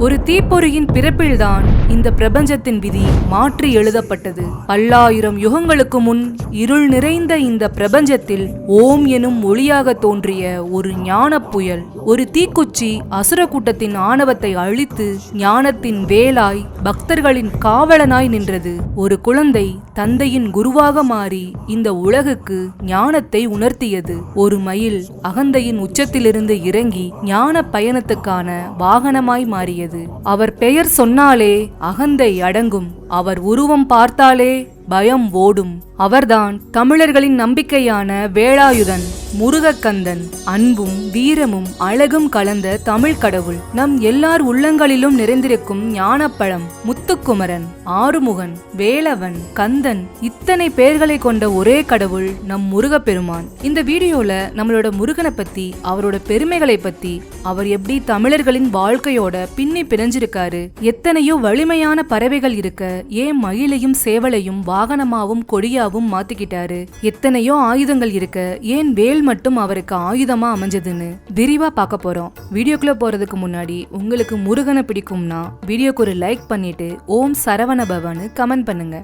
ஒரு தீப்பொறியின் பிறப்பில்தான் இந்த பிரபஞ்சத்தின் விதி மாற்றி எழுதப்பட்டது. பல்லாயிரம் யுகங்களுக்கு முன் இருள் நிறைந்த இந்த பிரபஞ்சத்தில் ஓம் எனும் ஒளியாக தோன்றிய ஒரு ஞான புயல், ஒரு தீக்குச்சி அசுர கூட்டத்தின் ஆணவத்தை அழித்து ஞானத்தின் வேலாய் பக்தர்களின் காவலனாய் நின்றது. ஒரு குழந்தை தந்தையின் குருவாக மாறி இந்த உலகுக்கு ஞானத்தை உணர்த்தியது. ஒரு மயில் அகந்தையின் உச்சத்திலிருந்து இறங்கி ஞான பயணத்துக்கான வாகனமாய் மாறியது. அவர் பெயர் சொன்னாலே அகந்தை அடங்கும், அவர் உருவம் பார்த்தாலே பயம் ஓடும். அவர்தான் தமிழர்களின் நம்பிக்கையான வேலாயுதன், முருகக்கந்தன். அன்பும் வீரமும் அழகும் கலந்த தமிழ் கடவுள், நம் எல்லார் உள்ளங்களிலும் நிறைந்திருக்கும் ஞானப்பழம். முத்துக்குமரன், ஆறுமுகன், வேலவன், கந்தன், இத்தனை பெயர்களை கொண்ட ஒரே கடவுள் நம் முருகப்பெருமான். இந்த வீடியோல நம்மளோட முருகனை பத்தி, அவரோட பெருமைகளை பத்தி, அவர் எப்படி தமிழர்களின் வாழ்க்கையோட பின்னி பிணைஞ்சிருக்காரு, எத்தனையோ வலிமையான பறவைகள் இருக்க ஏன் மயிலையும் சேவலையும் வாகனமாவும் கொடியாவும் மாத்திக்கிட்டாரு, எத்தனையோ ஆயுதங்கள் இருக்க ஏன் வேல் மட்டும் அவருக்கு ஆயுதமா அமைஞ்சதுன்னு விரிவா பார்க்க போறோம். வீடியோக்குள்ள போறதுக்கு முன்னாடி உங்களுக்கு முருகனை பிடிக்கும்னா வீடியோக்கு ஒரு லைக் பண்ணிட்டு ஓம் சரவண பவன்னு கமெண்ட் பண்ணுங்க.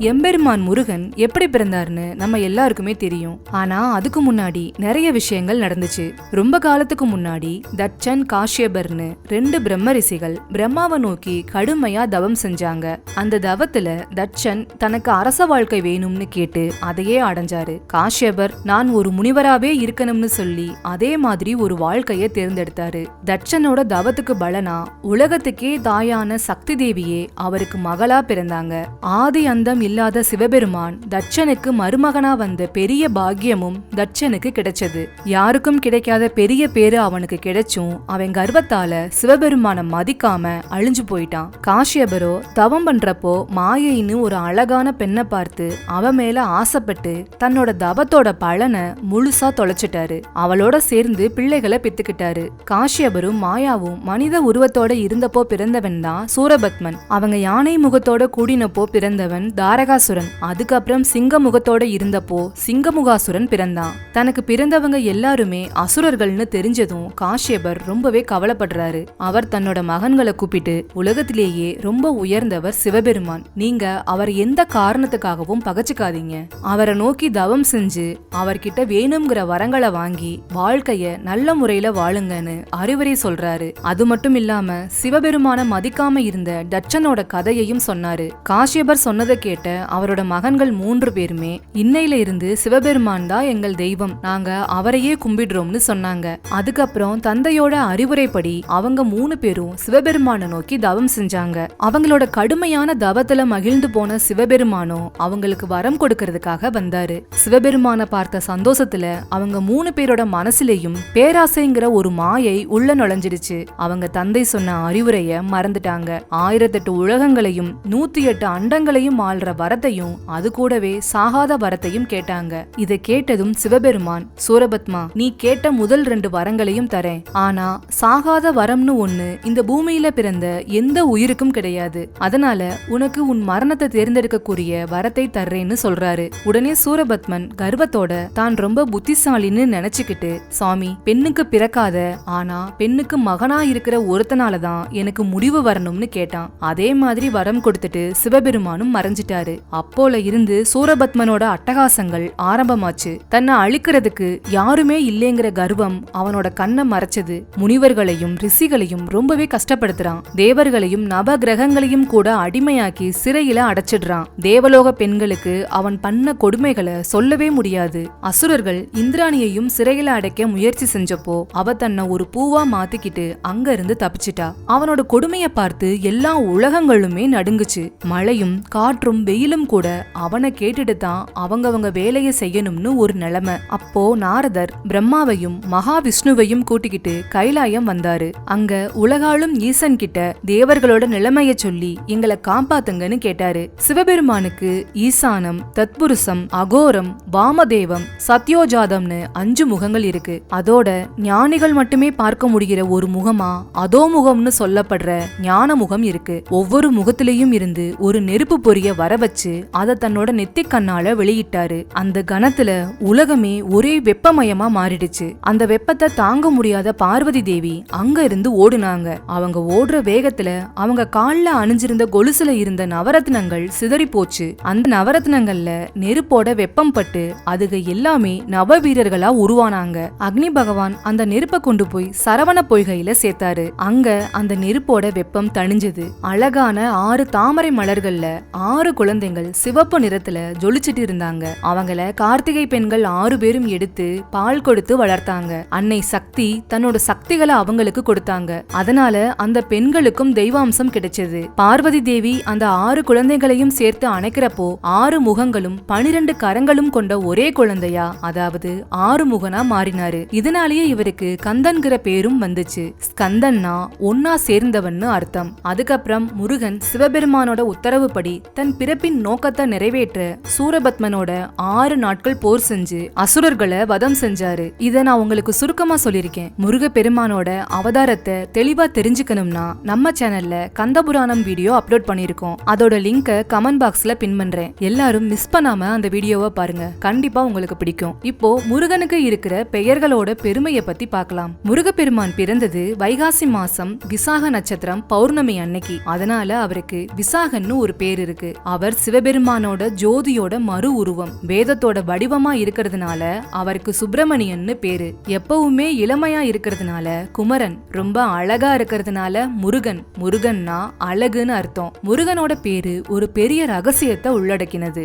எம்பெருமான் முருகன் எப்படி பிறந்தார்னு நம்ம எல்லாருக்குமே தெரியும். ஆனா அதுக்கு முன்னாடி நிறைய விஷயங்கள் நடந்துச்சு. ரொம்ப காலத்துக்கு முன்னாடி தட்சன், காஷ்யபர்னு 2 பிரம்ம ரிஷிகள் பிரம்மாவை நோக்கி கடுமையா தவம் செஞ்சாங்க. அந்த தவத்துல தட்சன் தனக்கு அரச வாழ்க்கை வேணும்னு கேட்டு அதையே அடைஞ்சாரு. காஷ்யபர் நான் ஒரு முனிவராவே இருக்கணும்னு சொல்லி அதே மாதிரி ஒரு வாழ்க்கைய தேர்ந்தெடுத்தாரு. தட்சனோட தவத்துக்கு பலனா உலகத்துக்கே தாயான சக்தி தேவியே அவருக்கு மகளா பிறந்தாங்க. ஆதி அந்தம் இல்லாத சிவபெருமான் தட்சனுக்கு மருமகனா வந்த பெரிய பாக்கியமும் தட்சனுக்கு கிடைச்சது. யாருக்கும் கிடைக்காத பெரிய பேரு அவனுக்கு கிடைச்சும் அவன் கர்வத்தால சிவபெருமான மதிக்காம அழிஞ்சு போயிட்டான். காஷ்யபரோ தவம் பண்றப்போ மாயைன்னு ஒரு அழகான பெண்ணை பார்த்து அவ மேல ஆசைப்பட்டு தன்னோட தவத்தோட பலனை முழுசா தொலைச்சிட்டாரு. அவளோட சேர்ந்து பிள்ளைகளை பெத்துக்கிட்டாரு. காஷ்யபரும் மாயாவும் மனித உருவத்தோட இருந்தப்போ பிறந்தவன் தான் சூரபத்மன். அவங்க யானை முகத்தோட கூடினப்போ பிறந்தவன் தாரகாசுரன். அதுக்கப்புறம் சிங்க முகத்தோட இருந்தப்போ சிங்கமுகாசுரன் பிறந்தான். தனக்கு பிறந்தவங்க எல்லாருமே அசுரர்கள்னு தெரிஞ்சதும் காஷ்யபர் ரொம்பவே கவலைப்படுறாரு. அவர் தன்னோட மகன்களை கூப்பிட்டு, உலகத்திலேயே ரொம்ப உயர்ந்தவர் சிவபெருமான், நீங்க அவர் எந்த காரணத்துக்காகவும் பகச்சுக்காதீங்க, அவரை நோக்கி தவம் செஞ்சு அவர்கிட்ட வேணுங்கிற வரங்களை வாங்கி வாழ்க்கைய நல்ல முறையில வாழுங்கன்னு அறிவுரை சொல்றாரு. அது மட்டும் இல்லாம சிவபெருமான மதிக்காம இருந்த தட்சனோட கதையையும் சொன்னாரு. காஷ்யபர் சொன்னதை கேட்ட அவரோட மகன்கள் 3 பேருமே இன்னையில இருந்து சிவபெருமான் தான் எங்கள் தெய்வம், நாங்க அவரையே கும்பிடுறோம்னு சொன்னாங்க. அதுக்கப்புறம் தந்தையோட அறிவுரைப்படி அவங்க 3 பேரும் சிவபெருமான நோக்கி தவம் செஞ்சாங்க. அவங்களோட கடுமையான தவத்துல மகிழ்ந்து போன சிவபெருமானோ அவங்களுக்கு வரம் கொடுக்கறதுக்காக வந்தாரு. சிவபெருமான பார்த்த சந்தோஷத்துல அவங்க 3 பேரோட மனசுலயும் பேராசைங்கிற ஒரு மாயை உள்ள நுழைஞ்சிடுச்சு. அவங்க தந்தை சொன்ன அறிவுரைய மறந்துட்டாங்க. 1008 உலகங்களையும் 108 அண்டங்களையும் ஆள்ற வரத்தையும் அது கூடவே சாகாத வரத்தையும் கேட்டாங்க. இதை கேட்டதும் சிவபெருமான், சூரபத்மா, நீ கேட்ட முதல் 2 வரங்களையும் தரேன், ஆனா சாகாத வரம்னு ஒண்ணு இந்த பூமியில பிறந்த எந்த உயிருக்கும் கிடையாது, அதனால உனக்கு உன் மரணத்தை தேர்ந்தெடுக்கக்கூடிய வரத்தை தர்றேன்னு சொல்றாரு. உடனே சூரபத்மன் கர்வத்தோட தான் ரொம்ப புத்திசாலின்னு நினைச்சுக்கிட்டு, சாமி, பெண்ணுக்கு பிறக்காத ஆனா பெண்ணுக்கு மகனா இருக்கிற ஒருத்தனாலதான் எனக்கு முடிவு வரணும்னு கேட்டான். அதே மாதிரி வரம் கொடுத்துட்டு சிவபெருமானும் மறைஞ்சிட்டாரு. அப்போல இருந்து சூரபத்மனோட அட்டகாசங்கள் ஆரம்பமாச்சு. தன்னை அழிக்கிறதுக்கு யாருமே இல்லைங்கிற கர்வம் அவனோட கண்ணை மறைச்சது. முனிவர்களையும் ரிஷிகளையும் ரொம்பவே கஷ்டப்படுத்துறான். தேவர்களையும் நவ கிரகங்களையும் கூட அடிமையாக்கி சிறையில அடைச்சிடுறான். தேவலோக பெண்களுக்கு அவன் பண்ண கொடுமைகளை சொல்லவே முடியாது. அசுரர்கள் இந்திராணியையும் சிறையில அடைக்க முயற்சி செஞ்சப்போ அவ தன்னை ஒரு பூவா மாத்திக்கிட்டு அங்க இருந்து தப்பிச்சிட்டா. அவனோட கொடுமையை பார்த்து எல்லா உலகங்களுமே நடுங்குச்சு. மழையும் காற்றும் வெயிலும் கூட அவனை கேட்டுட்டு தான் அவங்கவங்க வேலையை செய்யணும்னு ஒரு நிலைமை. அப்போ நாரதர் பிரம்மாவையும் மகாவிஷ்ணுவையும் கூட்டிக்கிட்டு கைலாயம் வந்தாரு. அங்க உலகாளும் ஈசன் கிட்ட தேவர்களோட நிலைமைய சொல்லி எங்களை காப்பாத்துங்கன்னு கேட்டாரு. சிவபெருமானுக்கு ஈசானம், தத்புருஷம், அகோரம், வாமதேவம், சத்யோஜாதம்னு 5 முகங்கள் இருக்கு. அதோட ஞானிகள் மட்டுமே பார்க்க முடிகிற ஒரு முகமா அதோ முகம்னு சொல்லப்படுற ஞான முகம் இருக்கு. ஒவ்வொரு முகத்திலையும் இருந்து ஒரு நெருப்பு பொரிய வர வச்சு அதை தன்னோட நெத்தி கண்ணால வெளியிட்டாரு. அந்த கணத்துல உலகமே ஒரே வெப்பமயமா மாறிடுச்சு. அந்த வெப்பத்தை தாங்க முடியாத பார்வதி தேவி அங்க இருந்து ஓடுனாங்க. அவங்க ஓடுற வேகத்துல அவங்க கால்ல அணிஞ்சிருந்த கொலுசுல இருந்த நவரத்னங்கள் சிதறி போச்சு. அந்த நவரத்னங்கள்ல நெருப்போட வெப்பம் பட்டு அதுக எல்லாமே நவ வீரர்களா உருவானாங்க. அக்னி பகவான் அந்த நெருப்பை கொண்டு போய் சரவண பொய்கையில சேர்த்தாரு. அங்க அந்த நெருப்போட வெப்பம் தணிஞ்சது. அழகான 6 தாமரை மலர்கள்ல 6 குழந்தைகள் சிவப்பு நிறத்துல ஜொலிச்சிட்டு இருந்தாங்க. அவங்கள கார்த்திகை பெண்கள் 6 பேரும் எடுத்து பால் கொடுத்து வளர்த்தாங்க. அன்னை சக்தி தன்னோட சக்திகளை அவங்களுக்கு கொடுத்தாங்க. அதனால அந்த பெண்களுக்கும் தெய்வாம்சம் கிடைச்சது. பார்வதி தேவி அந்த 6 குழந்தைகளையும் சேர்த்து அணைக்கிறப்போ 6 முகங்களும் 12 கரங்களும் கொண்ட ஒரே குழந்தையா, அதாவது 6 முகனா மாறினாரு. இதனாலேயே இவருக்கு கந்தன்கிற பேரும் வந்துச்சு. ஸ்கந்தன்னா ஒன்னா சேர்ந்தவன்னு அர்த்தம். அதுக்கப்புறம் முருகன் சிவபெருமானோட உத்தரவுப்படி தன் பிறப்பின் நோக்கத்தை நிறைவேற்ற சூரபத்மனோட 6 நாட்கள் போர் செஞ்சு அசுரர்களை வதம் செஞ்சாரு. இத நான் உங்களுக்கு சுருக்கமா சொல்லிருக்கேன். முருக பெருமானோட அவதாரத்தை தெளிவா தெரிஞ்சுக்கணும்னா நம்ம சேனல்ல கந்தபுராணம் வீடியோ அப்லோட் பண்ணிருக்கோம். அதோட லிங்கை கமெண்ட் பாக்ஸ்ல பின் பண்றேன். எல்லாரும் மிஸ் பண்ணாம அந்த வீடியோவை பாருங்க. கண்டிப்பா உங்களுக்கு பிடிக்கும். இப்போ முருகனுக்கு இருக்கிற பெயர்களோட பெருமையை பத்தி பார்க்கலாம். முருகப்பெருமான் பிறந்தது வைகாசி மாசம் விசாக நட்சத்திரம் பௌர்ணமி அன்னைக்கு. அதனால அவருக்கு விசாகன்னு ஒரு பேர் இருக்கு. அவர் சிவபெருமானோட ஜோதியோட மறு உருவம், வேதத்தோட வடிவமா இருக்கிறதுனால அவருக்கு சுப்பிரமணியன்னு பேரு. எப்பவுமே இளமையா இருக்கிறதுனால குமரன், ரொம்ப அழகா இருக்கிறதுனால முருகன். முருகன்னா அழகுன்னு அர்த்தம். முருகனோட பேரு ஒரு பெரிய ரகசியத்தை உள்ளடக்கினது.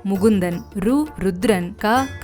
முகுந்தன், ருத்ரன்,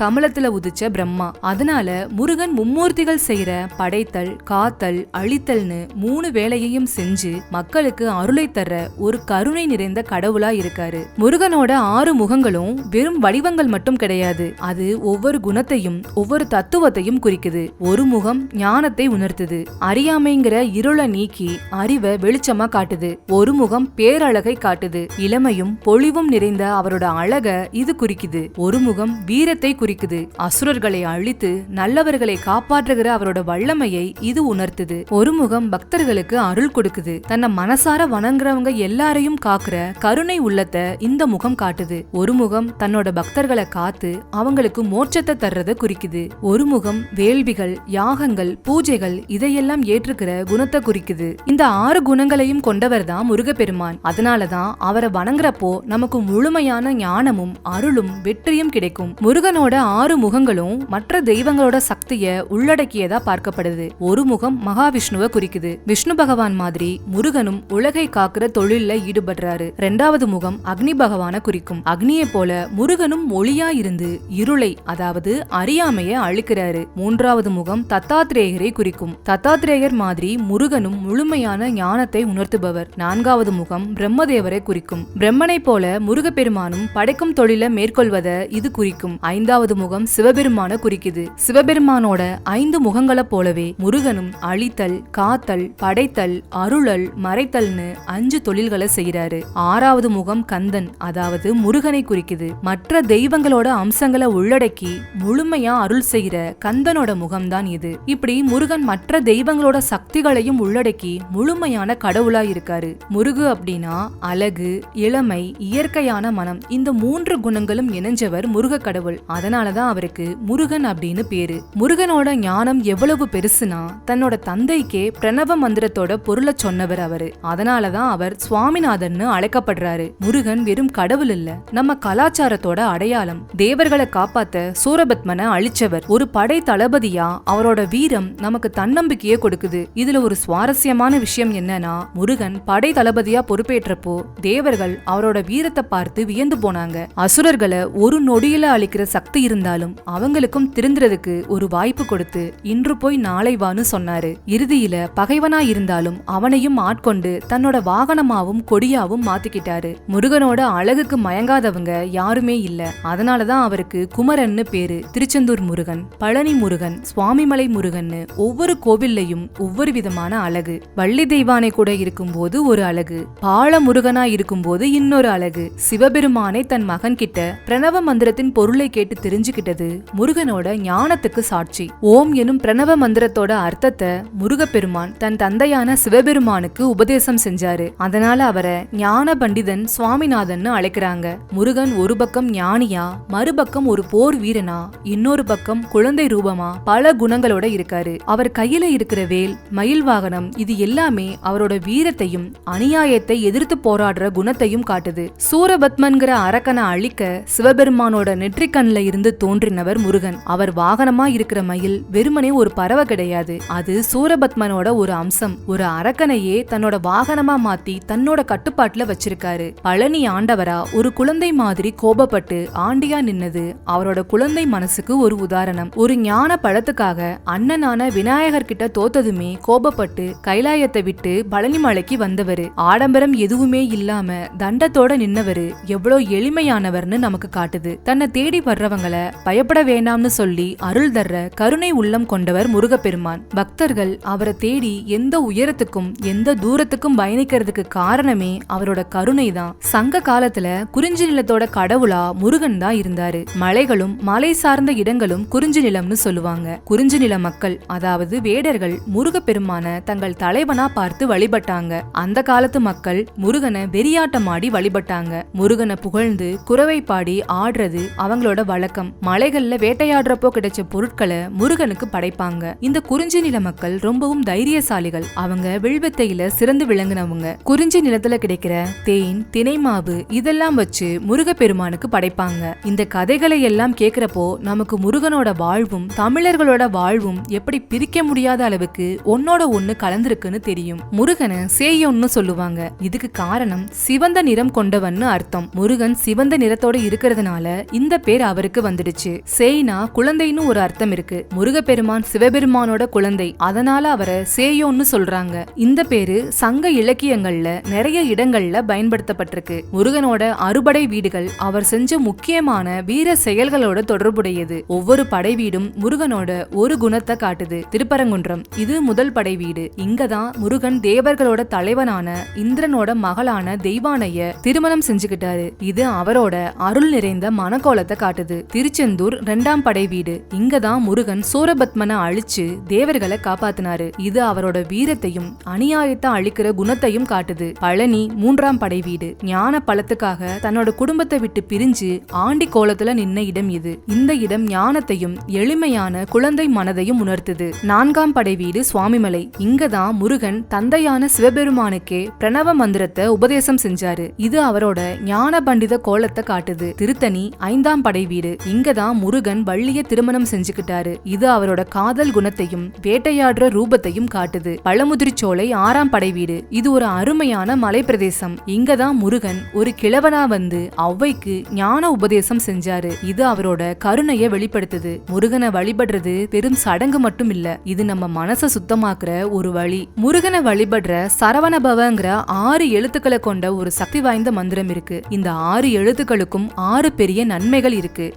கமலத்துல உதிச்ச பிரம்மா. அதனால முருகன் மும்மூர்த்திகள் செய்யற படைத்தல், காத்தல், அழித்தல்னு 3 வேலையையும் செஞ்சு மக்களுக்கு அருளை தர ஒரு கருணை நிறைந்த கடவுளா இருக்காரு. முருகனோட 6 முகங்களும் வெறும் வடிவங்கள் மட்டும் கிடையாது. அது ஒவ்வொரு குணத்தையும் ஒவ்வொரு தத்துவத்தையும் குறிக்குது. ஒரு முகம் ஞானத்தை உணர்த்துது, அறியாமைங்கிற இருளை நீக்கி அறிவை வெளிச்சமா காட்டுது. ஒரு முகம் பேரழகை காட்டுது, இளமையும் பொலிவும் நிறைந்த அவரோட அழக இது குறிக்குது. ஒரு முகம் வீரத்தை குறிக்குது, அசுரர்களை அழித்து நல்லவர்களை காப்பாற்றுகிற அவரோட வல்லமையை இது உணர்த்துது. ஒரு முகம் பக்தர்களுக்கு அருள் கொடுக்குது, தன்னை மனசார வணங்குறவங்க எல்லாரையும் காக்குற கருணை உள்ளத்தை இந்த முகம் காட்டுது. ஒரு முகம் தன்னோட பக்தர்களை காத்து அவங்களுக்கு மோட்சத்தை தர்றத குறிக்குது. ஒரு முகம் வேள்விகள், யாகங்கள், பூஜைகள் இதையெல்லாம் ஏற்றுக்கிற குணத்தை குறிக்குது. இந்த 6 குணங்களையும் கொண்டவர் தான் முருகப்பெருமான். அதனாலதான் அவரை வணங்குறப்போ நமக்கு முழுமையான ஞானமும் அருளும் வெற்றியும் கிடைக்கும். முருகனோட 6 முகங்களும் மற்ற தெய்வங்களோட சக்திய உள்ளடக்கியதா பார்க்கப்படுது. ஒரு முகம் மகாவிஷ்ணுவை குறிக்குது. விஷ்ணு பகவான் மாதிரி முருகனும் உலகை காக்குற தொழில்ல ஈடுபடுறாரு. 2வது முகம் அக்னி பகவான குறிக்கும். அக்னியை போல முருகனும் ஒளியா இருந்து இருளை, அதாவது அறியாமைய அழிக்கிறாரு. 3வது முகம் தத்தாத்ரேயரை குறிக்கும். தத்தாத்ரேயர் மாதிரி முருகனும் முழுமையான ஞானத்தை உணர்த்துபவர். 4வது முகம் பிரம்மதேவரை குறிக்கும். பிரம்மனை போல முருகப்பெருமானும் படைக்கும் தொழில மேற்கொள்வத இது குறிக்கும். 5வது முகம் சிவபெருமான குறிக்குது. சிவபெருமானோட 5 முகங்களை போலவே முருகனும் அழித்தல், காத்தல், படைத்தல், அருளல், மறைத்தல்னு 5 தொழில்களை செய்யறாரு. 6வது முகம் கந்தன், அதாவது முருகனை குறிக்குது. மற்ற தெய்வங்களோட அம்சங்களை உள்ளடக்கி முழுமையா அருள் செய்யற கந்தனோட முகம்தான் இது. இப்படி முருகன் மற்ற தெய்வங்களோட சக்திகளையும் உள்ளடக்கி முழுமையான கடவுளா இருக்காரு. முருகு அப்படின்னா அழகு, இளமை, இயற்கையான மனம், இந்த 3 குணங்களும் இணைஞ்சவர் முருக கடவுள். அதனாலதான் அவருக்கு முருகன் அப்படின்னு பேரு. முருகனோட ஞானம் எவ்வளவு பெருசுனா தன்னோட தந்தைக்கே பிரணவ மந்திரத்தோட பொருளை சொன்னவர் அவரு. அதனாலதான் அவர் சுவாமிநாதன்னு அழைக்கப்படுறாரு. முருகன் வெறும் கடவுள் இல்ல, நம்ம கலாச்சாரத்தோட அடையாளம். தேவர்களை காப்பாத்த சூரபத்மனை அழிச்சவர். ஒரு படை தளபதியா அவரோட வீரம் நமக்கு தன்னம்பிக்கையே கொடுக்குது. இதுல ஒரு சுவாரஸ்யமான விஷயம் என்னன்னா, முருகன் படை தளபதியா பொறுப்பேற்றப்போ தேவர்கள் அவரோட வீரத்தை பார்த்து வியந்து போனாங்க. அசுரர்களை ஒரு நொடியில அழிக்கிற சக்தி இருந்தாலும் அவங்களுக்கும் திருந்துறதுக்கு ஒரு வாய்ப்பு கொடுத்து இன்று போய் நாளை வான்னு சொன்னாரு. இறுதியில பகைவனா இருந்தாலும் அவனையும் ஆட்கொண்டு தன்னோட வாகனமாவும் கொடியாவும் மாத்திக்கிட்டாரு. முருகனோட அழகுக்கு மயங்காதவங்க யாருமே இல்ல. அதனாலதான் அவருக்கு குமரன்னு பேரு. திருச்செந்தூர் முருகன், பழனி முருகன், சுவாமிமலை முருகன்னு ஒவ்வொரு கோவில்லையும் ஒவ்வொரு விதமான அழகு. வள்ளி தெய்வானை கூட இருக்கும்போது ஒரு அழகு, பால முருகனா இருக்கும்போது இன்னொரு அழகு. சிவபெருமானை தன் மகன் கிட்ட பிரணவ மந்திரத்தின் பொருளை கேட்டு தெரிஞ்சுக்கிட்டது முருகனோட ஞானத்துக்கு சாட்சி. ஓம் எனும் பிரணவ மந்திரத்தோட அர்த்தத்தை முருகப்பெருமான் தன் தந்தையான சிவபெருமானுக்கு உபதேசம் செஞ்சாரு. அதனால அவரை ஞான பண்டிதன், சுவாமி சுவாமிநாதன் அழைக்கிறாங்க. முருகன் ஒரு பக்கம் ஞானியா, மறுபக்கம் ஒரு போர் வீரனா, இன்னொரு பக்கம் குழந்தை ரூபமா பல குணங்களோட இருக்காரு. அவர் கையில இருக்கிற வேல், மயில் வாகனம், இது எல்லாமே அவரோட வீரத்தையும் அநியாயத்தை எதிர்த்து போராடுற குணத்தையும் காட்டுது. சூரபத்மன்கிற அரக்கனை அழிக்க சிவபெருமானோட நெற்றிக்கண்ல இருந்து தோன்றினவர் முருகன். அவர் வாகனமா இருக்கிற மயில் வெறுமனே ஒரு பறவை கிடையாது, அது சூரபத்மனோட ஒரு அம்சம். ஒரு அரக்கனையே தன்னோட வாகனமா மாத்தி தன்னோட கட்டுப்பாட்டுல வச்சிருக்காரு. பழனி ஆண்டவரா ஒரு குழந்தை மாதிரி கோபப்பட்டு ஆண்டியா நின்னது அவரோட குழந்தை மனசுக்கு ஒரு உதாரணம். ஒரு ஞான பழத்துக்காக அண்ணனான விநாயகர் கிட்ட தோத்ததுமே கோபப்பட்டு கைலாயத்தை விட்டு பழனி மலைக்கு வந்தவரு. ஆடம்பரம் எதுவுமே இல்லாம தண்டத்தோட நின்னவரு எவ்வளவு எளிமையானவர்னு நமக்கு காட்டுது. தன்னை தேடி வர்றவங்கள பயப்பட வேண்டாம்னு சொல்லி அருள் தர்ற கருணை உள்ளம் கொண்டவர் முருகப்பெருமான். பக்தர்கள் அவரை தேடி எந்த உயரத்துக்கும் எந்த தூரத்துக்கும் பயணிக்கிறதுக்கு காரணமே அவரோட கருணை தான். சங்க காலத்துல குறிஞ்சி நிலத்தோட கடவுளா முருகன் தான் இருந்தாரு. மலைகளும் மலை சார்ந்த இடங்களும் குறிஞ்சி நிலம்னு சொல்லுவாங்க. குறிஞ்சி நில மக்கள், அதாவது வேடர்கள், முருகப்பெருமான தங்கள் தலைவனா பார்த்து வழிபட்டாங்க. அந்த காலத்து மக்கள் முருகனை வெறியாட்டமாடி வழிபட்டாங்க. முருகனை புகழ்ந்து குரவை பாடி ஆடுறது அவங்களோட வழக்கம். மலைகள்ல வேட்டையாடுறப்போ கிடைச்ச பொருட்களை முருகனுக்கு படைப்பாங்க. இந்த குறிஞ்சி நில மக்கள் ரொம்பவும் தைரியசாலிகள். அவங்க வில்வித்தையில சிறந்து விளங்குனவங்க. குறிஞ்சி நிலத்துல கிடைக்கிற தேன், தினைமாவு இதெல்லாம் வச்சு முருகப்பெருமானுக்கு படைப்பாங்க. இந்த கதைகளை எல்லாம் கேக்குறப்போ நமக்கு முருகனோட வாழ்வும் தமிழர்களோட வாழ்வும் எப்படி பிரிக்க முடியாத அளவுக்கு ஒன்னோட ஒண்ணு கலந்திருக்குன்னு தெரியும். முருகனை சேயோன்னு சொல்லுவாங்க. இதுக்கு காரணம் சிவந்த நிறம் கொண்டவன்னு அர்த்தம். முருகன் சிவந்த நிறத்தோட இருக்கிறதுனால இந்த பேர் அவருக்கு வந்துடுச்சு. சேய்னா குழந்தைன்னு ஒரு அர்த்தம் இருக்கு. முருகப்பெருமான் சிவபெருமானோட குழந்தை, அதனால அவரை சேயோன்னு சொல்றாங்க. இந்த பேரு சங்க இலக்கியங்கள்ல நிறைய இடங்கள்ல பயன்படுத்தப்பட்டிருக்கு. முருகனோட அறுபடை வீடுகள் அவர் செஞ்ச முக்கியமான வீர செயல்களோட தொடர்புடையது. ஒவ்வொரு படை வீடும் முருகனோட ஒரு குணத்தை காட்டுது. திருப்பரங்குன்றம் இது முதல் படை வீடு. இங்கதான் முருகன் தேவர்களோட தலைவனான இந்திரனோட மகளான தெய்வானைய திருமணம் செஞ்சுக்கிட்டாரு. இது அவரோட அருள் நிறைந்த மனக்கோலத்தை காட்டுது. திருச்செந்தூர் இரண்டாம் படை வீடு. இங்கதான் முருகன் சூரபத்மனை அழிச்சு தேவர்களை காப்பாத்தினாரு. இது அவரோட வீரத்தையும் அநியாயத்தை அழிக்கிற குணத்தையும் காட்டுது. பழனி மூன்றாம் படை வீடு. ஞான பழத்துக்காக தன்னோட குடும்பத்தை விட்டு பிரிஞ்சு ஆண்டி கோலத்துல நின்ன இடம் இது. இந்த இடம் ஞானத்தையும் எளிமையான குழந்தை மனதையும் உணர்த்துது. நான்காம் படை வீடு சுவாமிமலை. இங்கதான் முருகன் தந்தையான சிவபெருமானுக்கே பிரணவ மந்திரத்தை உபதேசம் செஞ்சாரு. இது அவரோட ஞான பண்டித கோலத்தை காட்டுது. திருத்தணி ஐந்தாம் படை வீடு. இங்கதான் முருகன் வள்ளிய திருமணம் செஞ்சுக்கிட்டாரு. இது அவரோட காதல் குணத்தையும் வேட்டையாடுற ரூபத்தையும் காட்டுது. பழமுதிர்ச்சோலை ஆறாம் படை வீடு. இது ஒரு அருமையான மலை பிரதேசம். இங்கதான் முருகன் ஒரு கிழவனா வந்து ஔவைக்கு ஞான உபதேசம் செஞ்சாரு. இது அவரோட கருணைய வெளிப்படுத்துது. முருகனை வழிபடுறது பெரும் சடங்கு மட்டும் இல்ல, இது நம்ம மனச சுத்தமாக்குற ஒரு வழி. முருகனை வழிபடுற சரவணபவங்கிற 6 எழுத்துக்களை கொண்ட ஒரு சக்தி வாய்ந்த மந்திரம் இருக்கு. இந்த 6 எழுத்துக்களுக்கும் 6 பெரிய நன்மைகள் இருக்கு.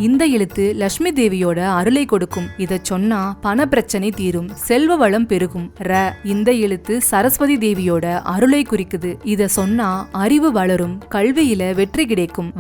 இந்த எழுத்து லட்சுமி தேவியோட அருளை கொடுக்கும். இத சொன்னா பண பிரச்சனை தீரும், செல்வ வளம் பெருகும். இந்த எழுத்து சரஸ்வதி தேவியோட அருளை குறிக்குது. இத சொன்னா அறிவு வளரும், கல்வியில வெற்றி கிடைக்கும்.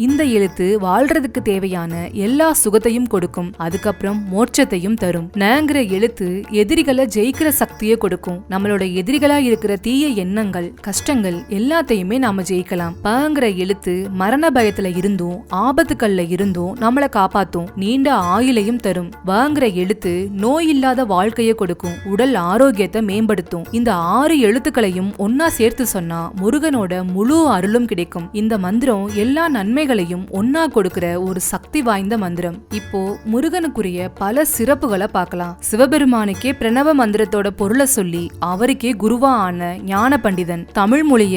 இந்த எழுத்து வாழ்றதுக்கு தேவையான எல்லா சுகத்தையும் கொடுக்கும், அதுக்கப்புறம் மோட்சத்தையும் தரும். ங்கிற எழுத்து எதிரிகளை ஜெயிக்கிற சக்தியை கொடுக்கும். நம்மளோட எதிரிகளா இருக்கிற தீய எண்ணங்கள், கஷ்டங்கள் எல்லாத்தையுமே நாம ஜெயிக்கலாம். பங்கிற எழுத்து மரண பயத்துல இருந்தும் ஆபத்துக்கள்ல இருந்தும் நம்மளை காப்பாத்தும், நீண்ட ஆயுளையும் தரும். வங்கிற எழுத்து நோய் இல்லாத வாழ்க்கையை கொடுக்கும், உடல் ஆரோக்கியத்தை மேம்படுத்தும். இந்த 6 எழுத்துக்களையும் ஒன்னா சேர்த்து சொன்னா முருகனோட முழு அருளும் கிடைக்கும். இந்த மந்திரம் எல்லா நன்மைகளையும் ஒன்னா கொடுக்கிற ஒரு சக்தி வாய்ந்த மந்திரம். இப்போ முருகனுக்குரிய பல சிறப்புகளை பார்க்கலாம். சிவபெருமானுக்கே பிரணவ மந்திரத்தோட பொருளை சொல்லி அவருக்கே குருவா ஆன ஞான பண்டிதன். தமிழ் மொழிய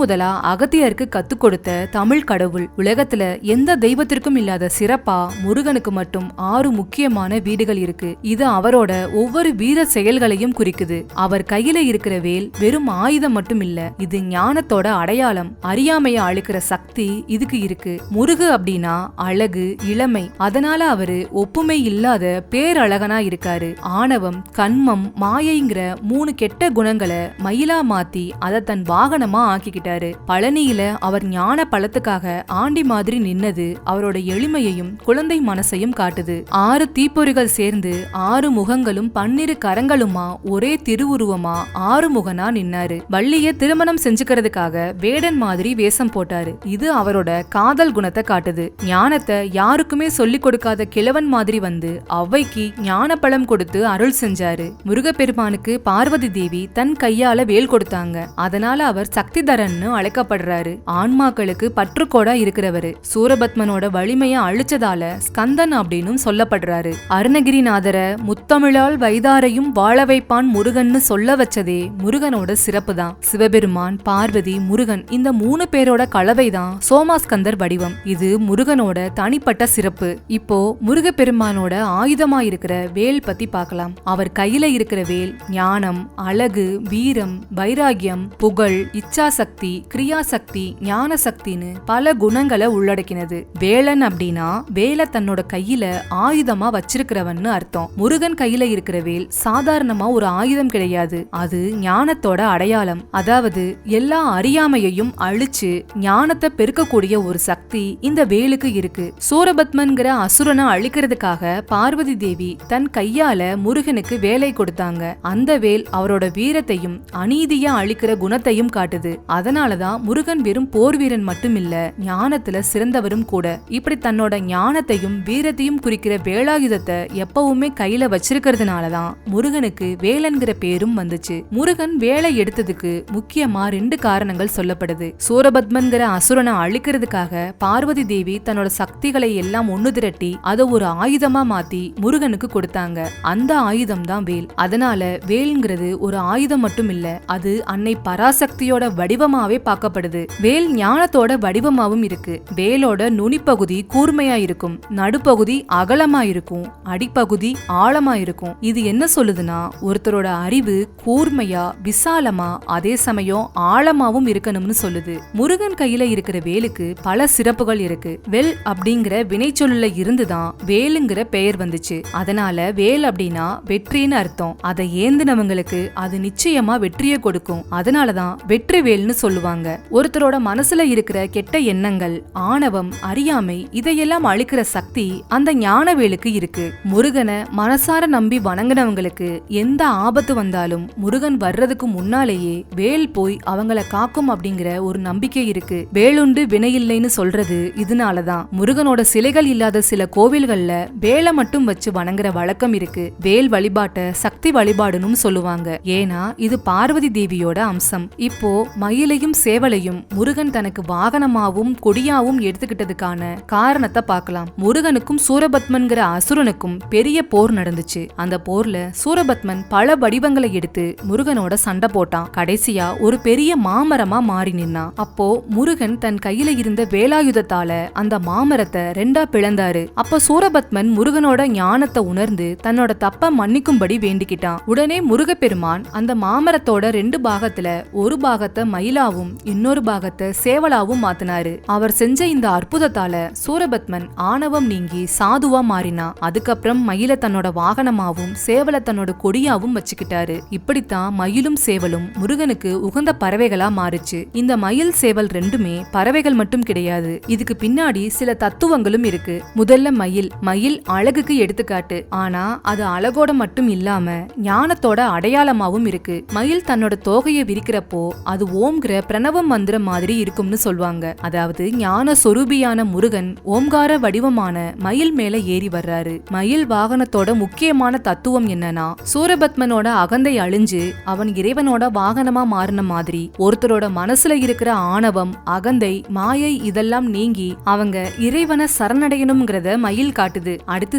முதலா அகத்தியருக்கு கத்துக் கொடுத்த தமிழ் கடவுள். உலகத்துல எந்த தெய்வத்திற்கும் இல்லாத சிறப்பா முருகனுக்கு மட்டும் 6 முக்கியமான வீடுகள் இருக்கு. இது அவரோட ஒவ்வொரு வீர செயல்களையும் குறிக்குது. அவர் கையில இருக்கிற வேல் வெறும் ஆயுதம் மட்டும் இல்ல, இது ஞானத்தோட அடையாளம். அறியாமைய அழிக்கிற சக்தி இதுக்கு இருக்கு. முருகு அப்படின்னா அழகு, இளமை. அதனால அவரு ஒப்புமை இல்லாத பேரழகனா இருக்காரு. ஆணவம், கண்மம், மாயைங்கிற 3 கெட்ட குணங்களை மயிலா மாத்தி அதை தன் வாகனமா ஆக்கிக்கிட்டாரு. பழனியில அவர் ஞான பழத்துக்காக ஆண்டி மாதிரி நின்னது அவரோட எளிமையையும் குழந்தை மனசையும் காட்டுது. 6 தீப்பொறிகள் சேர்ந்து 6 முகங்களும் 12 கரங்களுமா ஒரே திருவுருவமா 6 முகனா நின்னாரு. வள்ளிய திருமணம் செஞ்சுக்கிறதுக்காக வேட வேடன் மாதிரி வேஷம் போட்டாரு. இது அவரோட காதல் குணத்தை காட்டுது. ஞானத்தை யாருக்குமே சொல்லிக் கொடுக்காத கிழவன் மாதிரி வந்து ஔவைக்கு ஞான பழம் கொடுத்து அருள் செஞ்சாரு. முருகப்பெருமானுக்கு பார்வதி தேவி தன் கையால வேல் கொடுத்தாங்க. அதனால அவர் சக்திதரன்னு அழைக்கப்படுறாரு. ஆன்மாக்களுக்கு பற்றுக்கோடா இருக்கிறவரு. சூரபத்மனோட வலிமைய அழிச்சதால ஸ்கந்தன் அப்படின்னு சொல்லப்படுறாரு. அருணகிரிநாதர முத்தமிழால் வைதாரையும் வாழ வைப்பான் முருகன்னு சொல்ல வச்சதே முருகனோட சிறப்பு தான். சிவபெருமான், பார்வதி, முருகன் இந்த 3 பேரோட கலவைதான் சோமாஸ்கந்தர் வடிவம். இது முருகனோட தனிப்பட்ட சிறப்பு. இப்போ முருகப்பெருமானோட ஆயுதமா இருக்கிற வேல் பத்தி பார்க்கலாம். அவர் கையில இருக்கிற வேல் ஞானம், அழகு, வீரம், வைராகியம், புகழ், இச்சாசக்தி, கிரியாசக்தி, ஞான சக்தின்னு பல குணங்களை உள்ளடக்கினது. வேலன் அப்படின்னா வேலை தன்னோட கையில ஆயுதமா வச்சிருக்கிறவன்னு அர்த்தம். முருகன் கையில இருக்கிற வேல் சாதாரணமா ஒரு ஆயுதம் கிடையாது. அது ஞானத்தோட அடையாளம். அதாவது எல்லா அறியாமையையும் அழிச்சு ஞானத்தை பெருக்கக்கூடிய ஒரு சக்தி இந்த வேலுக்கு இருக்கு. சூரபத்மன்கிற அசுரனை அழிக்கிறதுக்காக பார்வதி தேவி தன் கையால முருகனுக்கு வேலை கொடுத்தாங்க. அந்த வேல் அவரோட வீரத்தையும் அநீதியா அழிக்கிற குணத்தையும் காட்டுது. அதனாலதான் முருகன் வெறும் போர் வீரன் மட்டும் இல்ல, ஞானத்துல சிறந்தவரும் கூட. இப்படி தன்னோட ஞானத்தையும் வீரத்தையும் குறிக்கிற வேலாயுதத்தை எப்பவுமே கையில வச்சிருக்கிறதுனாலதான் முருகனுக்கு வேலன்கிற பேரும் வந்துச்சு. முருகன் வேலை எடுத்ததுக்கு முக்கியமா 2 காரணங்கள் சொல்லப்படுது. சூரபத்மன்கிற அசுரனை அழிக்கிறதுக்காக பார்வதி தேவி தன்னோட சக்திகளை எல்லாம் ஒண்ணு திரட்டி அதை ஒரு ஆயுதமா மாத்தி முருகனுக்கு கொடுத்தாங்க. அந்த ஆயுதம் தான் வேல். அதனால வேல்ங்கிறது ஒரு ஆயுதம் மட்டும் இல்ல, அது அன்னை பராசக்தியோட வடிவமாவே பார்க்கப்படுது. வேல் ஞானத்தோட வடிவமாவும் இருக்கு. வேலோட நுனிப்பகுதி கூர்மையா இருக்கும், நடுப்பகுதி அகலமா இருக்கும், அடிப்பகுதி ஆழமா இருக்கும். இது என்ன சொல்லுதுன்னா ஒருத்தரோட அறிவு கூர்மையா விசாலமா அதே சமயம் ஆழமாவும் இருக்கணும்னு சொல்லுது. முருகன் கையில இருக்கிற வேலுக்கு பல சிறப்புகள் இருக்கு. வெல் அப்படிங்கிற வினைச்சொல்லுல இருந்துதான் வேலுங்கிற பெயர் வந்துச்சு. அதனால வேல் அப்படின்னா வெற்றின்னு அர்த்தம். அதை ஏந்தினவங்களுக்கு அது நிச்சயமா வெற்றியை கொடுக்கும். அதனாலதான் வெற்றி வேல்னு சொல்லுவாங்க. ஒருத்தரோட மனசுல இருக்கிற கெட்ட எண்ணங்கள், ஆணவம், அறியாமை இதையெல்லாம் அழிக்கிற சக்தி அந்த ஞான வேலுக்கு இருக்கு. முருகனை மனசார நம்பி வணங்கினவங்களுக்கு எந்த ஆபத்து வந்தாலும் முருகன் வர்றதுக்கு முன்னாலேயே வேல் போய் அவங்கள காக்கும் அப்படிங்கிற ஒரு நம்பிக்கை இருக்கு. வேலுண்டு வினையில்லைன்னு சொல்றது இதனாலதான். முருகனோட சிலைகள் இல்லாத சில கோவில்கள்ல வேலை மட்டும் வச்சு வணங்குற வழக்கம் இருக்கு. வேல் வழிபாட்ட சக்தி வழிபாடுன்னு சொல்லுவாங்க. ஏன்னா இது பார்வதி தேவியோட அம்சம். இப்போ மயிலையும் சேவலையும் முருகன் தனக்கு வாகனமாவும் கொடியாவும் எடுத்துக்கிட்டதுக்கான காரணத்தை பார்க்கலாம். முருகனுக்கும் சூரபத்மன்கிற அசுரனுக்கும் பெரிய போர் நடந்துச்சு. அந்த போர்ல சூரபத்மன் பல வடிவங்களை எடுத்து முருகனோட சண்டை போட்டான். கடைசியா ஒரு பெரிய மாமரமா மாறி நின்னான். அப்போ முருகன் தன் கையில இருந்த வேலாயுதத்தால அந்த மாமரத்தை 2ஆ பிளந்தாரு. அப்ப சூரபத்மன் முருகனோட ஞானத்தை உணர்ந்து தன்னோட தப்ப மன்னிக்கும்படி வேண்டிக்கிட்டான். உடனே முருகப்பெருமான் அந்த மாமரத்தோட 2 பாகத்துல ஒரு பாகத்தை மயிலாவும் இன்னொரு பாகத்தை சேவலாவும் மாத்தினாரு. அவர் செஞ்ச இந்த அற்புதத்தால சூரபத்மன் ஆணவம் நீங்கி சாதுவா மாறினான். அதுக்கப்புறம் மயில தன்னோட வாகனமாவும் சேவலை தன்னோட கொடியாவும் வச்சுக்கிட்டாரு. இப்படித்தான் மயிலும் சேவலும் முருகனுக்கு உகந்த பறவைகளா மாறுச்சு. இந்த மயில் சேவல் 2மே பறவைகள் மட்டும் கிடையாது. இதுக்கு பின்னாடி சில தத்துவங்களும் இருக்கு. முதல்ல மயில் அழகுக்கு எடுத்துக்காட்டு. ஆனா அது அழகோட மட்டும் இல்லாம ஞானத்தோட அடையாளமாவும் இருக்கு. மயில் தன்னோட தோகையை விரிக்கிறப்போ அது ஓம்ங்கிற பிரணவ மந்திரம் மாதிரி இருக்கும்னு சொல்வாங்க. அதாவது ஞான சொரூபியான முருகன் ஓம்கார வடிவமான மயில் மேல ஏறி வர்றாரு. மயில் வாகனத்தோட முக்கியமான தத்துவம் என்னன்னா சூரபத்மனோட அகந்தை அழிஞ்சு அவன் இறைவனோட வாகனமா மாறின மாதிரி ஒருத்தரோட மனசுல இருக்கிற ஆணவம், அகந்தை, மாயை இதெல்லாம் நீங்கி அவங்க இறைவனை சரணடையணும்ங்கிறத மயில் காட்டுது. அடுத்து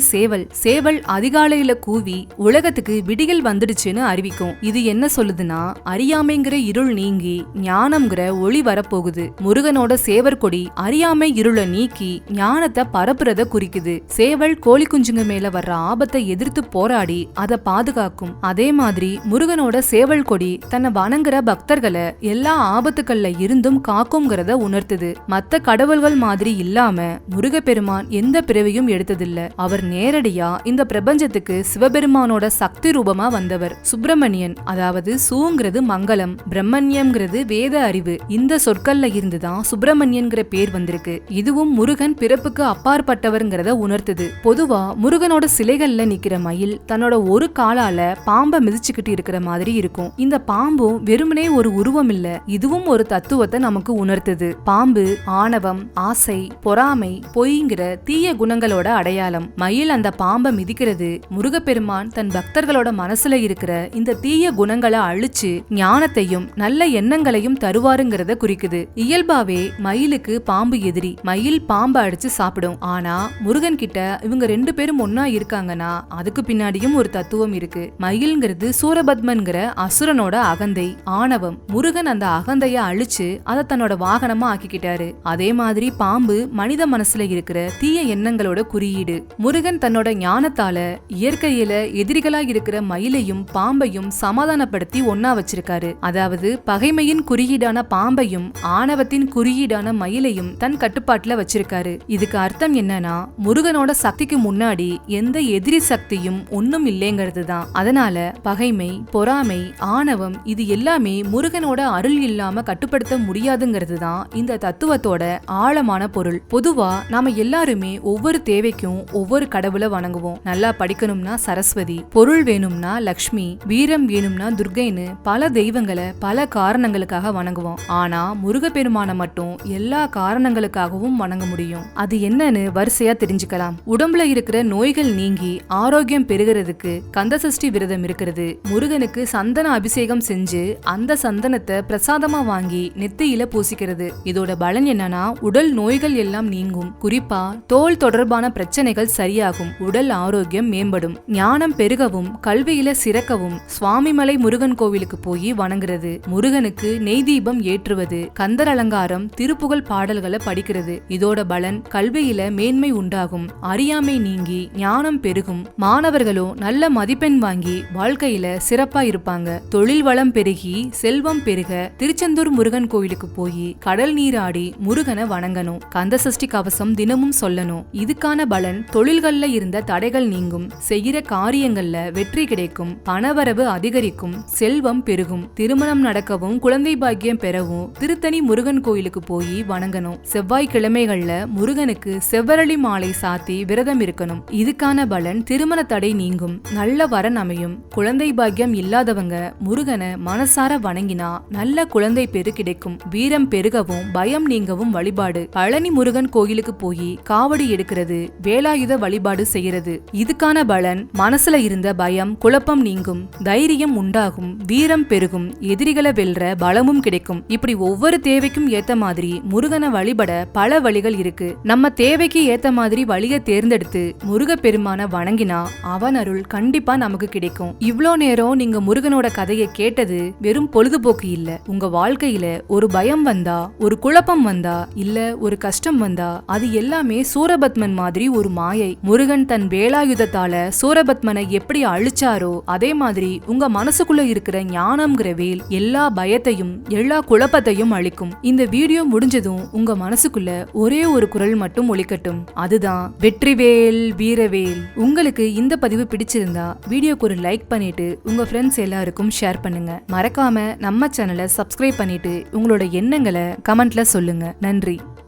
சேவல் அதிகாலையில கூவி உலகத்துக்கு விடிகள் வந்துடுச்சுன்னு அறிவிக்கும். இது என்ன சொல்லுதுன்னா அறியாமைங்கிற இருள் நீங்கி ஞானம்ங்கிற ஒளி வரப்போகுது. முருகனோட சேவர் கொடி அறியாமை இருளை நீக்கி ஞானத்தை பரப்புறத குறிக்குது. சேவல் கோழி குஞ்சுங்க மேல வர்ற ஆபத்தை எதிர்த்து போராடி அதை பாதுகாக்கும். அதே மாதிரி முருகனோட சேவல் கொடி தன்னை வணங்குற பக்தர்களை எல்லா ஆபத்துக்கள்ல இருந்தும் காக்கும்ங்கிறத உணர்த்துது. மத்த கடவுள்கள் மாதிரி இல்லாம முருகப்பெருமான் எந்த பிறவியும் எடுத்ததில்ல. அவர் நேரடியா இந்த பிரபஞ்சத்துக்கு சிவபெருமானோட சக்தி ரூபமா வந்தவர். சுப்பிரமணியன், அதாவது சூங்கிறது மங்களம், பிரம்மண்யம்ங்கிறது வேத அறிவு. இந்த சொற்கள்ல இருந்துதான் சுப்பிரமணியன்கிற பேர் வந்திருக்கு. இதுவும் முருகன் பிறப்புக்கு அப்பாற்பட்டவர்ங்கிறத உணர்த்துது. பொதுவா முருகனோட சிலைகள்ல நிக்கிற மயில் தன்னோட ஒரு காலால பாம்பை மிதிச்சுக்கிட்டு இருக்கிற மாதிரி இருக்கும். இந்த பாம்பும் வெறுமனே ஒரு உருவம் இல்ல, இதுவும் ஒரு தத்துவத்தை நமக்கு உணர்த்துது. பாம்பு ஆணவம், ஆசை, பொறாமை, பொய்ங்கிற தீய குணங்களோட அடையாளம். மயில் அந்த பாம்பை மிதிக்கிறது முருகப்பெருமான் தன் பக்தர்களோட மனசுல இருக்கிற இந்த தீய குணங்களை அழிச்சு ஞானத்தையும் நல்ல எண்ணங்களையும் தருவாருங்கிறத குறிக்குது. இயல்பாவே மயிலுக்கு பாம்பு எதிரி. மயில் பாம்பை அடிச்சு சாப்பிடும். ஆனா முருகன் கிட்ட இவங்க 2 பேரும் ஒன்னா இருக்காங்கன்னா அதுக்கு பின்னாடியும் ஒரு தத்துவம் இருக்கு. மயில்ங்கிறது சூரபத்மன்கிற அசுரனோட அகந்தை, ஆணவம். முருகன் அந்த அகந்தைய அழிச்சு அதை தன்னோட வாகனமா ஆக்கிக்கிட்டாரு. அதே மாதிரி பாம்பு மனித மனசுல இருக்கிற தீய எண்ணங்களோட குறியீடு. முருகன் தன்னோட ஞானத்தால இயற்கையில எதிரிகளா இருக்கிற மயிலையும் பாம்பையும் சமாதானப்படுத்தி ஒன்னா வச்சிருக்காரு. அதாவது பகைமையின் குறியீடான பாம்பையும் ஆணவத்தின் குறியீடான மயிலையும் தன் கட்டுப்பாட்டுல வச்சிருக்காரு. இதுக்கு அர்த்தம் என்னன்னா முருகனோட சக்திக்கு முன்னாடி எந்த எதிரி சக்தியும் ஒண்ணும் இல்லைங்கிறது தான். அதனால பகைமை, பொறாமை, ஆணவம் இது எல்லாமே முருகனோட அருள் இல்லாம கட்டுப்படுத்த முடியாதுங்கிறது தான் இந்த தத்துவத்தோட ஆழமான பொருள். பொதுவா நாம எல்லாருமே ஒவ்வொரு தேவைக்கும் ஒவ்வொரு கடவுளை வணங்குவோம். நல்லா படிக்கணும்னா சரஸ்வதி, பொருள் வேணும்னா லக்ஷ்மி, வீரம் வேணும்னா துர்க்கைன்னு பல தெய்வங்களை பல காரணங்களுக்காக வணங்குவோம். ஆனா முருகப்பெருமான மட்டும் எல்லா காரணங்களுக்காகவும் வணங்க முடியும். அது என்னன்னு வரிசையா தெரிஞ்சுக்கலாம். உடம்புல இருக்கிற நோய்கள் நீங்கி ஆரோக்கியம் பெறுகிறதுக்கு கந்தசஷ்டி விரதம் இருக்கிறது. முருகனுக்கு சந்தன அபிஷேகம் செஞ்சு அந்த சந்தனத்தை பிரசாதமா வாங்கி நெத்தியில பூசிக்கிறது. இதோட பலன் என்னன்னா உடல் நோய்கள் எல்லாம் நீங்கும். குறிப்பா தோல் தொடர்பான பிரச்சனைகள் சரியாகும். உடல் ஆரோக்கியம் மேம்படும். ஞானம் பெருகவும் கல்வியில சிறக்கவும் சுவாமிமலை முருகன் கோவிலுக்கு போய் வணங்குறது, முருகனுக்கு நெய் தீபம் ஏற்றுவது, கந்தர் அலங்காரம், திருப்புகழ் பாடல்களை படிக்கிறது. இதோட பலன் கல்வியில மேன்மை உண்டாகும். அறியாமை நீங்கி ஞானம் பெருகும். மாணவர்களும் நல்ல மதிப்பெண் வாங்கி வாழ்க்கையில சிறப்பா இருப்பாங்க. தொழில் வளம் பெருகி செல்வம் பெருக திருச்செந்தூர் முருகன் கோவிலுக்கு போய் கடல் நீராடி முருகனை வணங்கணும். கந்தசஷ்டி கவசம் தினமும் சொல்லணும். இதுக்கான பலன் தொழில்கள்ல இருந்த தடைகள் நீங்கும். செய்கிற காரியங்கள்ல வெற்றி கிடைக்கும். பணவரவு அதிகரிக்கும். செல்வம் பெருகும். திருமணம் நடக்கவும் குழந்தை பாக்கியம் பெறவும் திருத்தணி முருகன் கோயிலுக்கு போய் வணங்கணும். செவ்வாய்க்கிழமைகள்ல முருகனுக்கு செவ்வரளி மாலை சாத்தி விரதம் இருக்கணும். இதுக்கான பலன் திருமண தடை நீங்கும். நல்ல வரன் அமையும். குழந்தை பாக்கியம் இல்லாதவங்க முருகனை மனசார வணங்கினா நல்ல குழந்தை பெரு கிடைக்கும். வீரம் பெருகவும் பயம் நீங்கவும் வழிபாடு. பழனி முருகன் கோயிலுக்கு போய் காவடி எடுக்கிறது, வேலாயுத வழிபாடு செய்யறது. இதுக்கான பலன் மனசுல இருந்த பயம் குழப்பம் நீங்கும். தைரியம் உண்டாகும். வீரம் பெருகும். எதிரிகளை வெல்ற பலமும் கிடைக்கும். இப்படி ஒவ்வொரு தேவைக்கும் ஏத்த மாதிரி முருகனை வழிபட பல வழிகள் இருக்கு. நம்ம தேவைக்கு ஏத்த மாதிரி வழியை தேர்ந்தெடுத்து முருகப்பெருமான வணங்கினா அவன் அருள் கண்டிப்பா நமக்கு கிடைக்கும். இவ்ளோ நேரம் நீங்க முருகனோட கதையை கேட்டது வெறும் பொழுதுபோக்கு இல்ல. உங்க வாழ்க்கையில ஒரு பயம் வந்தா, ஒரு குழப்பம் வந்தா, இல்ல ஒரு கஷ்டம் வந்தா அது எல்லாமே சூரபத்மன் மாதிரி ஒரு மாயை. முருகன் தன் வேலாயுதத்தால சூரபத்மனை எப்படி அழிச்சாரோ அதே மாதிரி உங்க மனசுக்குள்ள இருக்கிற ஞானம்ங்கிற வேல் எல்லா பயத்தையும் எல்லா குழப்பத்தையும் அழிக்கும். இந்த வீடியோ முடிஞ்சதும் உங்க மனசுக்குள்ள ஒரே ஒரு குரல் மட்டும் ஒலிக்கட்டும். அதுதான் வெற்றிவேல் வீரவேல். உங்களுக்கு இந்த பதிவு பிடிச்சிருந்தா வீடியோக்கு ஒரு லைக் பண்ணிட்டு உங்க ஃப்ரெண்ட்ஸ் எல்லாருக்கும் ஷேர் பண்ணுங்க. மறக்காம நம்ம சேனலை சப்ஸ்கிரைப் பண்ணிட்டு உங்களோட எண்ணங்களை கமெண்ட்ல சொல்லுங்க. நன்றி.